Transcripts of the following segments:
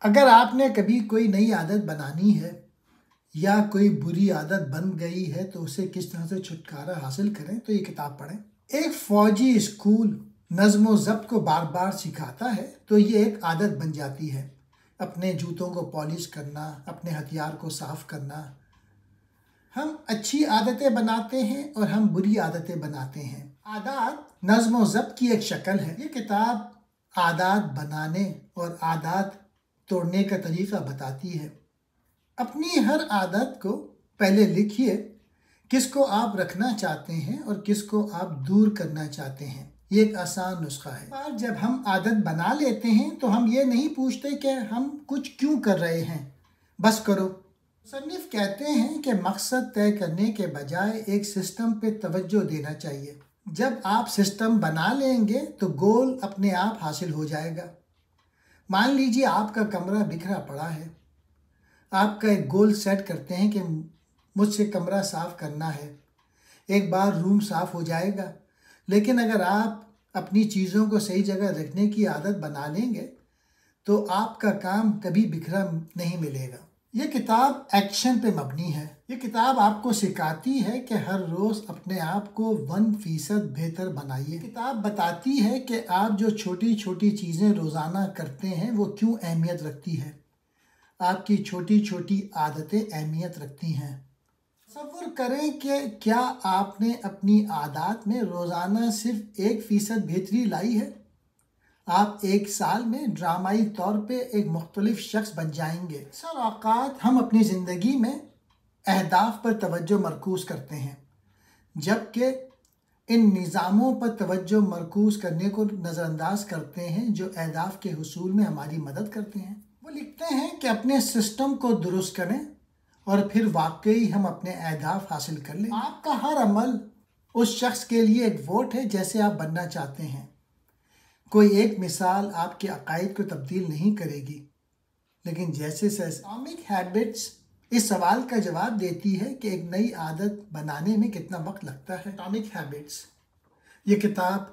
اگر آپ نے کبھی کوئی نئی عادت بنانی ہے یا کوئی بری عادت بن گئی ہے تو اسے کس طرح سے چھٹکارا حاصل کریں تو یہ کتاب پڑھیں۔ ایک فوجی اسکول نظم و ضبط کو بار بار سکھاتا ہے تو یہ ایک عادت بن جاتی ہے، اپنے جوتوں کو پالش کرنا، اپنے ہتھیار کو صاف کرنا۔ ہم اچھی عادتیں بناتے ہیں اور ہم بری عادتیں بناتے ہیں۔ عادات نظم و ضبط کی ایک شکل ہے۔ یہ کتاب عادات بنانے اور عادات توڑنے کا طریقہ بتاتی ہے۔ اپنی ہر عادت کو پہلے لکھیے، کس کو آپ رکھنا چاہتے ہیں اور کس کو آپ دور کرنا چاہتے ہیں۔ یہ ایک آسان نسخہ ہے۔ اور جب ہم عادت بنا لیتے ہیں تو ہم یہ نہیں پوچھتے کہ ہم کچھ کیوں کر رہے ہیں، بس کرو۔ مصنف کہتے ہیں کہ مقصد طے کرنے کے بجائے ایک سسٹم پہ توجہ دینا چاہیے۔ جب آپ سسٹم بنا لیں گے تو گول اپنے آپ حاصل ہو جائے گا۔ مان لیجیے آپ کا کمرہ بکھرا پڑا ہے۔ آپ کا ایک گول سیٹ کرتے ہیں کہ مجھ سے کمرہ صاف کرنا ہے، ایک بار روم صاف ہو جائے گا۔ لیکن اگر آپ اپنی چیزوں کو صحیح جگہ رکھنے کی عادت بنا لیں گے تو آپ کا کام کبھی بکھرا نہیں ملے گا۔ یہ کتاب ایکشن پہ مبنی ہے۔ یہ کتاب آپ کو سکھاتی ہے کہ ہر روز اپنے آپ کو 1% بہتر بنائیے۔ کتاب بتاتی ہے کہ آپ جو چھوٹی چھوٹی چیزیں روزانہ کرتے ہیں وہ کیوں اہمیت رکھتی ہے۔ آپ کی چھوٹی چھوٹی عادتیں اہمیت رکھتی ہیں۔ تصور کریں کہ کیا آپ نے اپنی عادات میں روزانہ صرف 1% بہتری لائی ہے؟ آپ ایک سال میں ڈرامائی طور پہ ایک مختلف شخص بن جائیں گے۔ اکثر اوقات ہم اپنی زندگی میں اہداف پر توجہ مرکوز کرتے ہیں، جبکہ ان نظاموں پر توجہ مرکوز کرنے کو نظر انداز کرتے ہیں جو اہداف کے حصول میں ہماری مدد کرتے ہیں۔ وہ لکھتے ہیں کہ اپنے سسٹم کو درست کریں اور پھر واقعی ہم اپنے اہداف حاصل کر لیں۔ آپ کا ہر عمل اس شخص کے لیے ایک ووٹ ہے جیسے آپ بننا چاہتے ہیں۔ کوئی ایک مثال آپ کے عقائد کو تبدیل نہیں کرے گی، لیکن جیسے اٹامک ہیبٹس اس سوال کا جواب دیتی ہے کہ ایک نئی عادت بنانے میں کتنا وقت لگتا ہے۔ اٹامک ہیبٹس یہ کتاب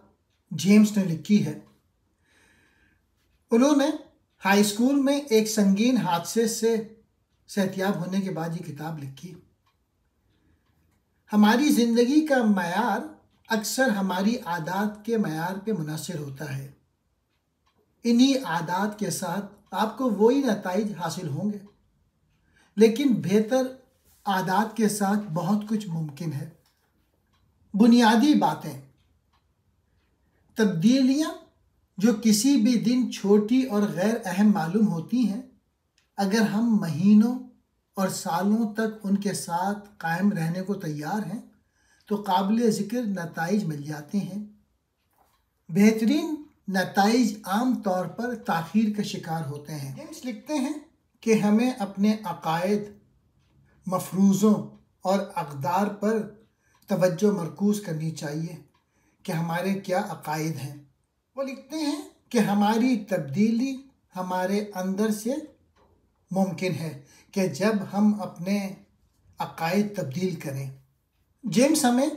جیمس نے لکھی ہے۔ انہوں نے ہائی اسکول میں ایک سنگین حادثے سے صحتیاب ہونے کے بعد یہ کتاب لکھی۔ ہماری زندگی کا معیار اکثر ہماری عادات کے معیار پہ منحصر ہوتا ہے۔ انہی عادات کے ساتھ آپ کو وہی نتائج حاصل ہوں گے، لیکن بہتر عادات کے ساتھ بہت کچھ ممکن ہے۔ بنیادی باتیں، تبدیلیاں جو کسی بھی دن چھوٹی اور غیر اہم معلوم ہوتی ہیں، اگر ہم مہینوں اور سالوں تک ان کے ساتھ قائم رہنے کو تیار ہیں تو قابل ذکر نتائج مل جاتے ہیں۔ بہترین نتائج عام طور پر تاخیر کا شکار ہوتے ہیں۔ جیمس لکھتے ہیں کہ ہمیں اپنے عقائد، مفروضوں اور اقدار پر توجہ مرکوز کرنی چاہیے کہ ہمارے کیا عقائد ہیں۔ وہ لکھتے ہیں کہ ہماری تبدیلی ہمارے اندر سے ممکن ہے کہ جب ہم اپنے عقائد تبدیل کریں۔ جیمس ہمیں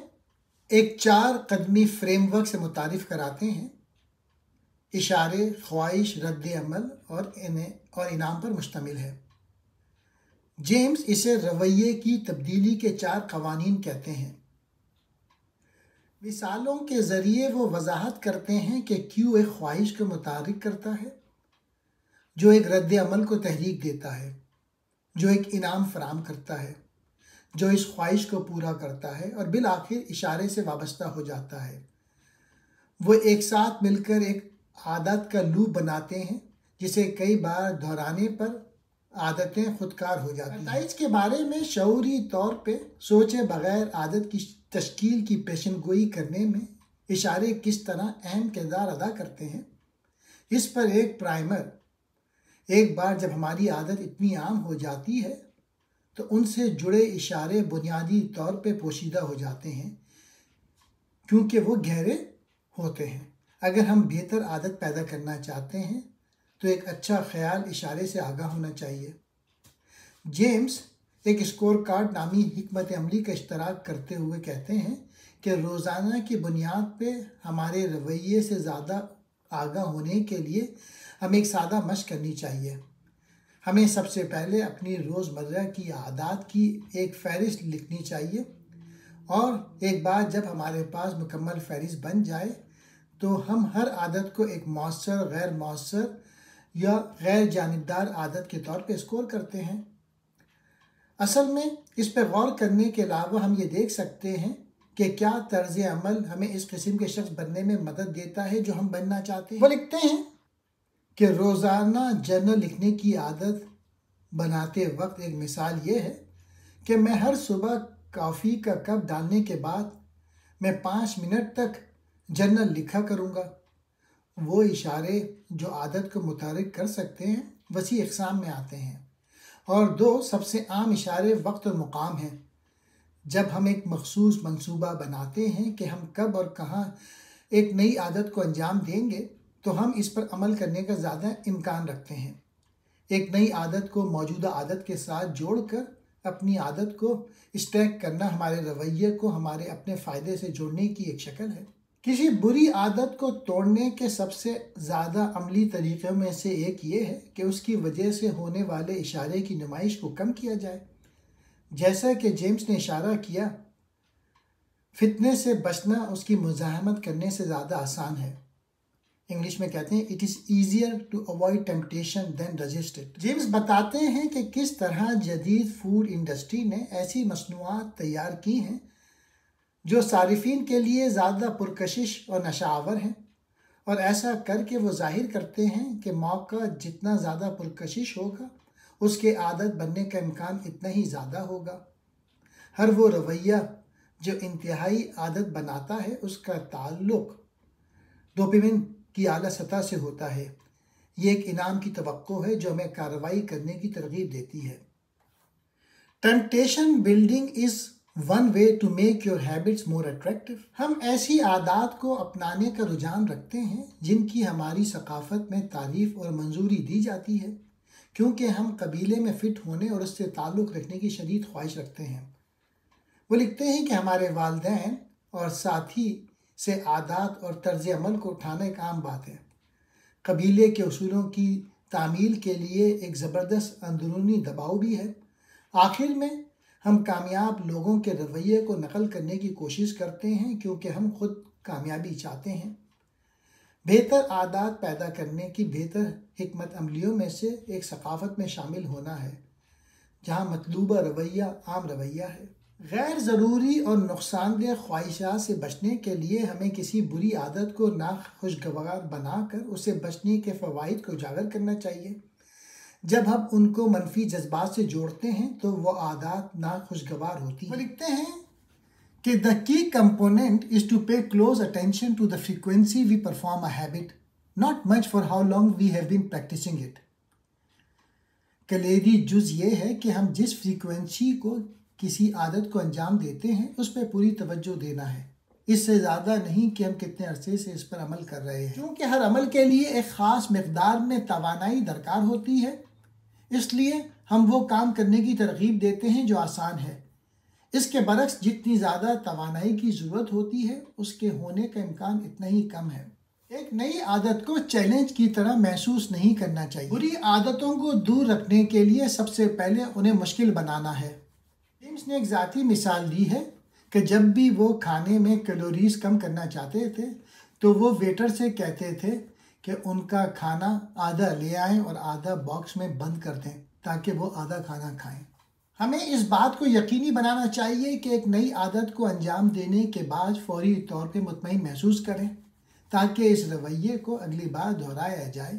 ایک 4 قدمی فریم ورک سے متعارف کراتے ہیں۔ اشارے، خواہش، رد عمل اور انعام پر مشتمل ہے۔ جیمس اسے رویے کی تبدیلی کے 4 قوانین کہتے ہیں۔ مثالوں کے ذریعے وہ وضاحت کرتے ہیں کہ کیوں ایک خواہش کو متحرک کرتا ہے، جو ایک رد عمل کو تحریک دیتا ہے، جو ایک انعام فراہم کرتا ہے، جو اس خواہش کو پورا کرتا ہے اور بالآخر اشارے سے وابستہ ہو جاتا ہے۔ وہ ایک ساتھ مل کر ایک عادت کا لوپ بناتے ہیں جسے کئی بار دہرانے پر عادتیں خودکار ہو جاتی ہیں۔ نتائج کے بارے میں شعوری طور پہ سوچے بغیر عادت کی تشکیل کی پیشن گوئی کرنے میں اشارے کس طرح اہم کردار ادا کرتے ہیں، اس پر ایک پرائمر۔ ایک بار جب ہماری عادت اتنی عام ہو جاتی ہے تو ان سے جڑے اشارے بنیادی طور پہ پوشیدہ ہو جاتے ہیں کیونکہ وہ گہرے ہوتے ہیں۔ اگر ہم بہتر عادت پیدا کرنا چاہتے ہیں تو ایک اچھا خیال اشارے سے آگاہ ہونا چاہیے۔ جیمس ایک اسکور کارڈ نامی حکمت عملی کا اشتراک کرتے ہوئے کہتے ہیں کہ روزانہ کی بنیاد پہ ہمارے رویے سے زیادہ آگاہ ہونے کے لیے ہمیں ایک سادہ مشق کرنی چاہیے۔ ہمیں سب سے پہلے اپنی روزمرہ کی عادات کی ایک فہرست لکھنی چاہیے، اور ایک بار جب ہمارے پاس مکمل فہرست بن جائے تو ہم ہر عادت کو ایک مؤثر، غیر مؤثر یا غیر جانبدار عادت کے طور پہ اسکور کرتے ہیں۔ اصل میں اس پہ غور کرنے کے علاوہ ہم یہ دیکھ سکتے ہیں کہ کیا طرز عمل ہمیں اس قسم کے شخص بننے میں مدد دیتا ہے جو ہم بننا چاہتے ہیں۔ وہ لکھتے ہیں کہ روزانہ جرنل لکھنے کی عادت بناتے وقت ایک مثال یہ ہے کہ میں ہر صبح کافی کا کپ ڈالنے کے بعد میں 5 منٹ تک جرنل لکھا کروں گا۔ وہ اشارے جو عادت کو متحرک کر سکتے ہیں وسیع اقسام میں آتے ہیں، اور 2 سب سے عام اشارے وقت اور مقام ہیں۔ جب ہم ایک مخصوص منصوبہ بناتے ہیں کہ ہم کب اور کہاں ایک نئی عادت کو انجام دیں گے تو ہم اس پر عمل کرنے کا زیادہ امکان رکھتے ہیں۔ ایک نئی عادت کو موجودہ عادت کے ساتھ جوڑ کر اپنی عادت کو اسٹیک کرنا ہمارے رویے کو ہمارے اپنے فائدے سے جوڑنے کی ایک شکل ہے۔ کسی بری عادت کو توڑنے کے سب سے زیادہ عملی طریقوں میں سے ایک یہ ہے کہ اس کی وجہ سے ہونے والے اشارے کی نمائش کو کم کیا جائے۔ جیسا کہ جیمس نے اشارہ کیا، فتنے سے بچنا اس کی مزاحمت کرنے سے زیادہ آسان ہے۔ انگلش میں کہتے ہیں "It is easier to avoid temptation than resist it". James بتاتے ہیں کہ کس طرح جدید فوڈ انڈسٹری نے ایسی مصنوعات تیار کی ہیں جو صارفین کے لیے زیادہ پرکشش اور نشہ آور ہیں، اور ایسا کر کے وہ ظاہر کرتے ہیں کہ موقع جتنا زیادہ پرکشش ہوگا اس کے عادت بننے کا امکان اتنا ہی زیادہ ہوگا۔ ہر وہ رویہ جو انتہائی عادت بناتا ہے اس کا تعلق ڈوپامین کی اعلیٰ سطح سے ہوتا ہے۔ یہ ایک انعام کی توقع ہے جو ہمیں کارروائی کرنے کی ترغیب دیتی ہے۔ Temptation building is one way to make your habits more attractive. ہم ایسی عادات کو اپنانے کا رجحان رکھتے ہیں جن کی ہماری ثقافت میں تعریف اور منظوری دی جاتی ہے، کیونکہ ہم قبیلے میں فٹ ہونے اور اس سے تعلق رکھنے کی شدید خواہش رکھتے ہیں۔ وہ لکھتے ہیں کہ ہمارے والدین اور ساتھی سے عادات اور طرز عمل کو اٹھانا ایک عام بات ہے۔ قبیلے کے اصولوں کی تعمیل کے لیے ایک زبردست اندرونی دباؤ بھی ہے۔ آخر میں ہم کامیاب لوگوں کے رویے کو نقل کرنے کی کوشش کرتے ہیں کیونکہ ہم خود کامیابی چاہتے ہیں۔ بہتر عادات پیدا کرنے کی بہتر حکمت عملیوں میں سے ایک ثقافت میں شامل ہونا ہے جہاں مطلوبہ رویہ عام رویہ ہے۔ غیر ضروری اور نقصان دہ خواہشات سے بچنے کے لیے ہمیں کسی بری عادت کو ناخوشگوار بنا کر اسے بچنے کے فوائد کو اجاگر کرنا چاہیے۔ جب ہم ان کو منفی جذبات سے جوڑتے ہیں تو وہ عادات ناخوشگوار ہوتی ہیں۔ وہ لکھتے ہیں کہ the key component is to pay close attention to the frequency we perform a habit, not much for how long we have been practicing it۔ کلیدی جز یہ ہے کہ ہم جس فریکوینسی کو کسی عادت کو انجام دیتے ہیں اس پہ پوری توجہ دینا ہے، اس سے زیادہ نہیں کہ ہم کتنے عرصے سے اس پر عمل کر رہے ہیں۔ کیونکہ ہر عمل کے لیے ایک خاص مقدار میں توانائی درکار ہوتی ہے، اس لیے ہم وہ کام کرنے کی ترغیب دیتے ہیں جو آسان ہے۔ اس کے برعکس جتنی زیادہ توانائی کی ضرورت ہوتی ہے اس کے ہونے کا امکان اتنا ہی کم ہے۔ ایک نئی عادت کو چیلنج کی طرح محسوس نہیں کرنا چاہیے۔ بری عادتوں کو دور رکھنے کے لیے سب سے پہلے انہیں مشکل بنانا ہے۔ جیمس نے ایک ذاتی مثال دی ہے کہ جب بھی وہ کھانے میں کیلوریز کم کرنا چاہتے تھے تو وہ ویٹر سے کہتے تھے کہ ان کا کھانا آدھا لے آئیں اور آدھا باکس میں بند کر دیں تاکہ وہ آدھا کھانا کھائیں۔ ہمیں اس بات کو یقینی بنانا چاہیے کہ ایک نئی عادت کو انجام دینے کے بعد فوری طور پہ مطمئن محسوس کریں تاکہ اس رویے کو اگلی بار دہرایا جائے